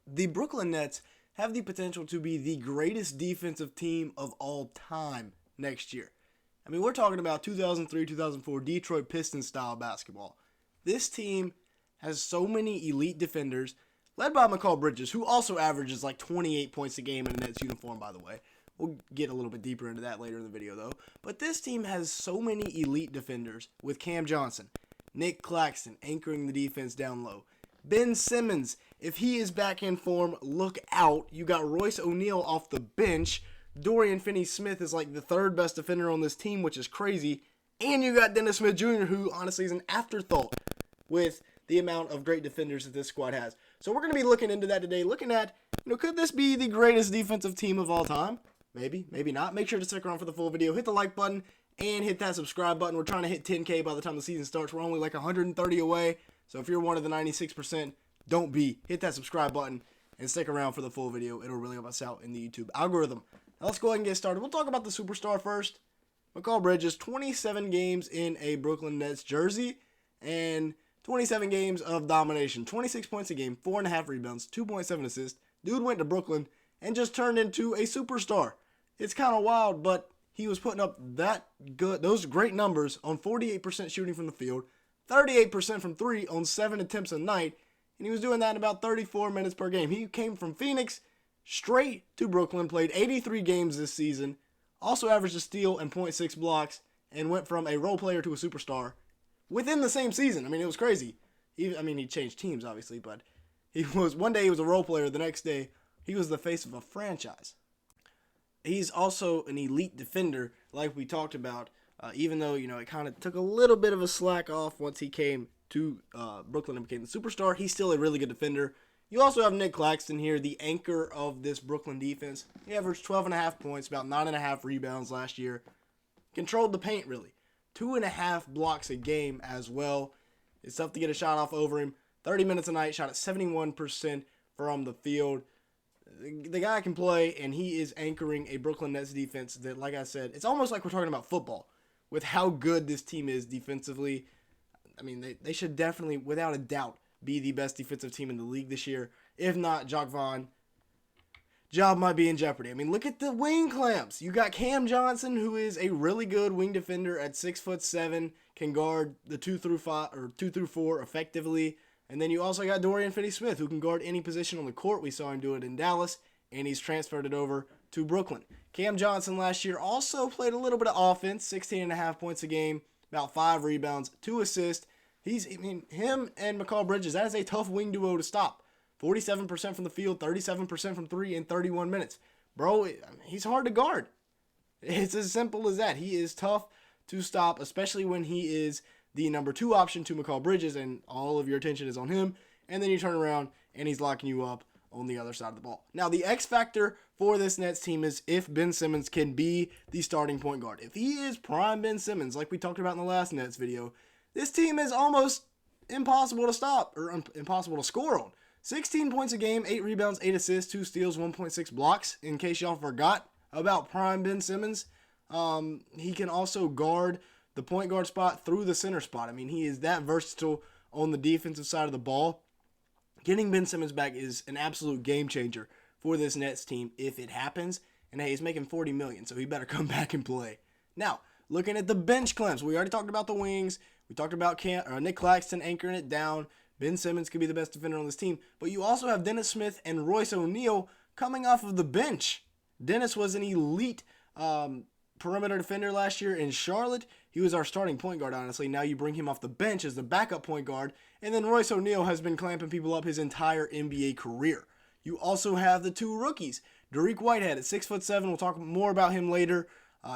The Brooklyn Nets have the potential to be the greatest defensive team of all time next year. I mean, we're talking about 2003, 2004 Detroit Pistons style basketball. This team has so many elite defenders, led by Mikal Bridges, who also averages like 28 points a game in a Nets uniform, by the way. We'll get a little bit deeper into that later in the video, though. But this team has so many elite defenders with Cam Johnson, Nick Claxton anchoring the defense down low. Ben Simmons, if he is back in form, look out. You got Royce O'Neal off the bench. Dorian Finney-Smith is like the third best defender on this team, which is crazy. And you got Dennis Smith Jr., who honestly is an afterthought with the amount of great defenders that this squad has. So we're going to be looking into that today, looking at, could this be the greatest defensive team of all time? Maybe, maybe not. Make sure to stick around for the full video. Hit the like button and hit that subscribe button. We're trying to hit 10K by the time the season starts. We're only like 130 away. So if you're one of the 96%, don't be. Hit that subscribe button and stick around for the full video. It'll really help us out in the YouTube algorithm. Now let's go ahead and get started. We'll talk about the superstar first. Mikal Bridges, 27 games in a Brooklyn Nets jersey and 27 games of domination. 26 points a game, 4.5 rebounds, 2.7 assists. Dude went to Brooklyn and just turned into a superstar. It's kind of wild, but he was putting up those great numbers on 48% shooting from the field, 38% from three on 7 attempts a night, and he was doing that in about 34 minutes per game. He came from Phoenix straight to Brooklyn, played 83 games this season, also averaged a steal and 0.6 blocks, and went from a role player to a superstar within the same season. I mean, it was crazy. He changed teams, obviously, but one day he was a role player, the next day he was the face of a franchise. He's also an elite defender, like we talked about, even though, it kind of took a little bit of a slack off once he came to Brooklyn and became the superstar. He's still a really good defender. You also have Nick Claxton here, the anchor of this Brooklyn defense. He averaged 12.5 points, about 9.5 rebounds last year. Controlled the paint, really. 2.5 blocks a game as well. It's tough to get a shot off over him. 30 minutes a night, shot at 71% from the field. The guy can play, and he is anchoring a Brooklyn Nets defense that, like I said, it's almost like we're talking about football with how good this team is defensively. I mean, they should definitely, without a doubt, be the best defensive team in the league this year. If not, Jacques Vaughn, job might be in jeopardy. I mean, look at the wing clamps. You got Cam Johnson, who is a really good wing defender at 6'7", can guard the 2 through 4 effectively. And then you also got Dorian Finney-Smith, who can guard any position on the court. We saw him do it in Dallas, and he's transferred it over to Brooklyn. Cam Johnson last year also played a little bit of offense, 16.5 points a game, about 5 rebounds, 2 assists. Him and Mikal Bridges, that is a tough wing duo to stop. 47% from the field, 37% from 3 in 31 minutes. Bro, he's hard to guard. It's as simple as that. He is tough to stop, especially when he is the number 2 option to Mikal Bridges, and all of your attention is on him, and then you turn around, and he's locking you up on the other side of the ball. Now, the X factor for this Nets team is if Ben Simmons can be the starting point guard. If he is prime Ben Simmons, like we talked about in the last Nets video, this team is almost impossible to stop, or impossible to score on. 16 points a game, 8 rebounds, 8 assists, 2 steals, 1.6 blocks, in case y'all forgot about prime Ben Simmons. He can also guard the point guard spot through the center spot. I mean, he is that versatile on the defensive side of the ball. Getting Ben Simmons back is an absolute game changer for this Nets team if it happens. And hey, he's making $40 million, so he better come back and play. Now, looking at the bench clamps, we already talked about the wings. We talked about Nick Claxton anchoring it down. Ben Simmons could be the best defender on this team. But you also have Dennis Smith and Royce O'Neal coming off of the bench. Dennis was an elite perimeter defender last year in Charlotte. He was our starting point guard, honestly. Now you bring him off the bench as the backup point guard. And then Royce O'Neal has been clamping people up his entire NBA career. You also have the 2 rookies. Dariq Whitehead at 6'7". We'll talk more about him later.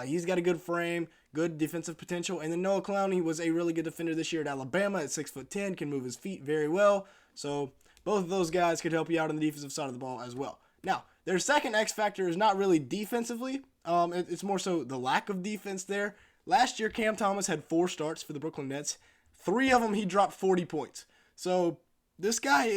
He's got a good frame, good defensive potential. And then Noah Clowney was a really good defender this year at Alabama at 6'10", can move his feet very well. So both of those guys could help you out on the defensive side of the ball as well. Now, their second X factor is not really defensively. It's more so the lack of defense there. Last year, Cam Thomas had 4 starts for the Brooklyn Nets. 3 of them, he dropped 40 points. So this guy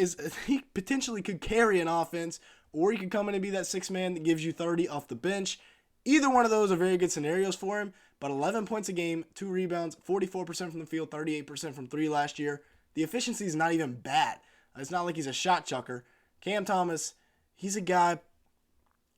he potentially could carry an offense, or he could come in and be that 6th man that gives you 30 off the bench. Either one of those are very good scenarios for him, but 11 points a game, 2 rebounds, 44% from the field, 38% from 3 last year. The efficiency is not even bad. It's not like he's a shot chucker. Cam Thomas, he's a guy,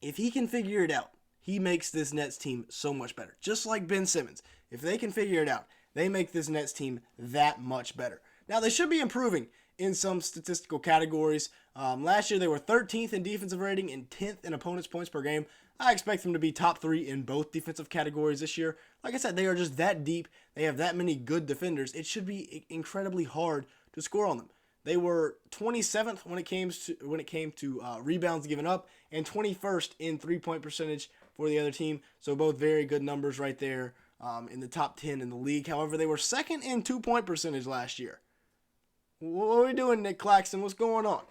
if he can figure it out, he makes this Nets team so much better. Just like Ben Simmons. If they can figure it out, they make this Nets team that much better. Now, they should be improving in some statistical categories. Last year, they were 13th in defensive rating and 10th in opponents' points per game. I expect them to be top 3 in both defensive categories this year. Like I said, they are just that deep. They have that many good defenders. It should be incredibly hard to score on them. They were 27th when it came to rebounds given up, and 21st in three-point percentage for the other team. So both very good numbers right there in the top 10 in the league. However, they were second in two-point percentage last year. What are we doing, Nick Claxton? What's going on?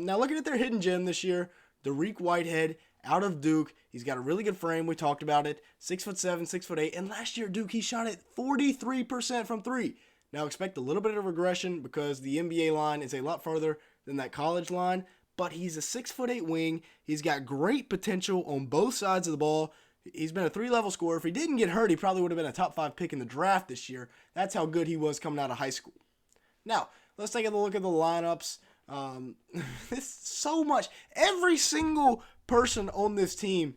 Now, looking at their hidden gem this year, Dariq Whitehead out of Duke. He's got a really good frame. We talked about it. 6'7", 6'8". And last year, Duke, he shot it 43% from three. Now, expect a little bit of regression because the NBA line is a lot further than that college line. But he's a 6'8" wing. He's got great potential on both sides of the ball. He's been a 3-level scorer. If he didn't get hurt, he probably would have been a top 5 pick in the draft this year. That's how good he was coming out of high school. Now, let's take a look at the lineups. It's so much. Every single person on this team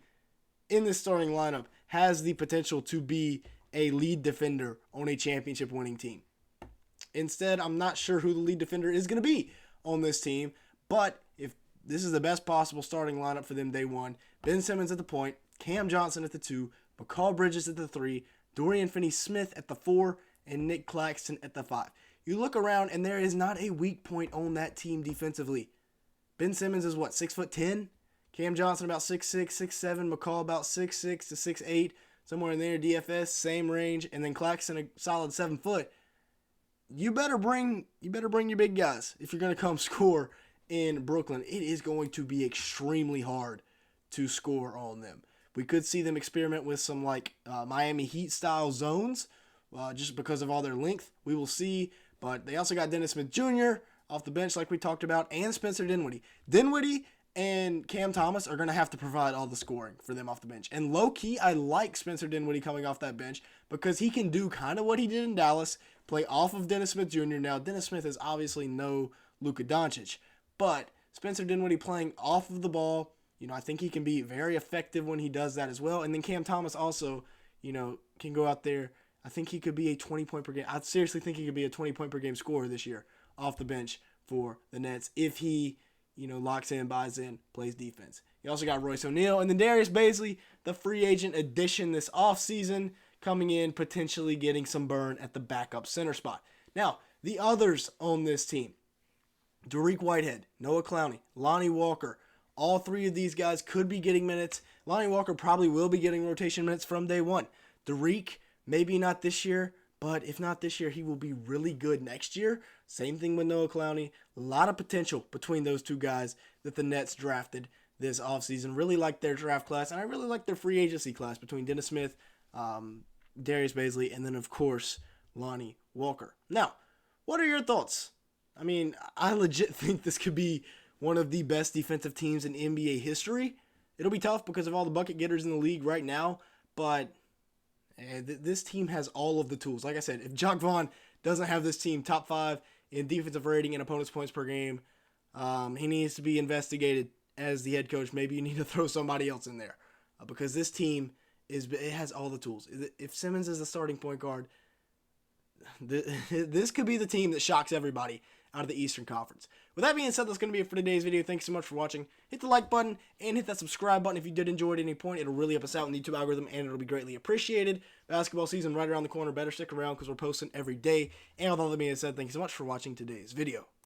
in this starting lineup has the potential to be a lead defender on a championship winning team. Instead, I'm not sure who the lead defender is going to be on this team, but if this is the best possible starting lineup for them day one, Ben Simmons at the point, Cam Johnson at the 2, Mikal Bridges at the 3, Dorian Finney-Smith at the 4, and Nick Claxton at the 5. You look around, and there is not a weak point on that team defensively. Ben Simmons is what, 6'10"? Cam Johnson about 6'6", 6'7", McCall about 6'6" to 6'8", somewhere in there. DFS, same range, and then Claxton a solid 7 foot. You better bring your big guys if you're going to come score in Brooklyn. It is going to be extremely hard to score on them. We could see them experiment with some Miami Heat style zones, just because of all their length. We will see. But they also got Dennis Smith Jr. off the bench, like we talked about, and Spencer Dinwiddie. Dinwiddie and Cam Thomas are going to have to provide all the scoring for them off the bench. And low-key, I like Spencer Dinwiddie coming off that bench because he can do kind of what he did in Dallas, play off of Dennis Smith Jr. Now, Dennis Smith is obviously no Luka Doncic, but Spencer Dinwiddie playing off of the ball, I think he can be very effective when he does that as well. And then Cam Thomas also, can go out there. I think he could be a 20-point per game. I seriously think he could be a 20-point per game scorer this year off the bench for the Nets if he, locks in, buys in, plays defense. You also got Royce O'Neal and then Darius Bazley, the free agent addition this offseason, coming in, potentially getting some burn at the backup center spot. Now, the others on this team, Dariq Whitehead, Noah Clowney, Lonnie Walker, all 3 of these guys could be getting minutes. Lonnie Walker probably will be getting rotation minutes from day one. Dariq, maybe not this year, but if not this year, he will be really good next year. Same thing with Noah Clowney. A lot of potential between those 2 guys that the Nets drafted this offseason. Really like their draft class, and I really like their free agency class between Dennis Smith, Darius Bazley, and then, of course, Lonnie Walker. Now, what are your thoughts? I mean, I legit think this could be one of the best defensive teams in NBA history. It'll be tough because of all the bucket getters in the league right now, but this team has all of the tools. Like I said, if Jacque Vaughn doesn't have this team top 5 in defensive rating and opponent's points per game, he needs to be investigated as the head coach. Maybe you need to throw somebody else in there because this team it has all the tools. If Simmons is the starting point guard, this could be the team that shocks everybody out of the Eastern Conference. With that being said, that's going to be it for today's video. Thanks so much for watching. Hit the like button and hit that subscribe button if you did enjoy it at any point. It'll really help us out in the YouTube algorithm, and it'll be greatly appreciated. Basketball season right around the corner. Better stick around because we're posting every day. And with all that being said, thank you so much for watching today's video.